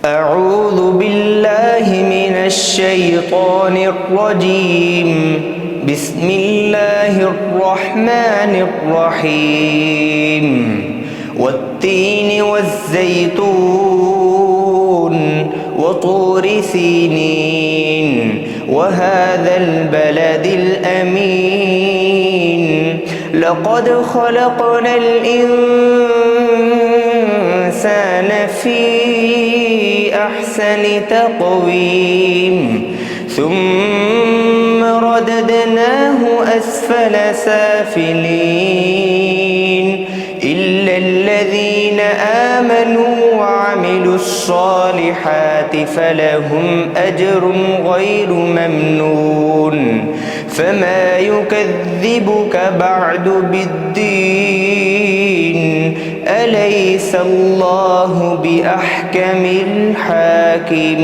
أعوذ بالله من الشيطان الرجيم. بسم الله الرحمن الرحيم. والتين والزيتون وطور سينين وهذا البلد الأمين. لقد خلقنا الإنسان في أحسن تقويم ثم رددناه أسفل سافلين إلا الذين آمنوا وعملوا الصالحات فلهم أجر غير ممنون. فما يكذبك بعد بالدين أليس الله بأحكم الحاكمين.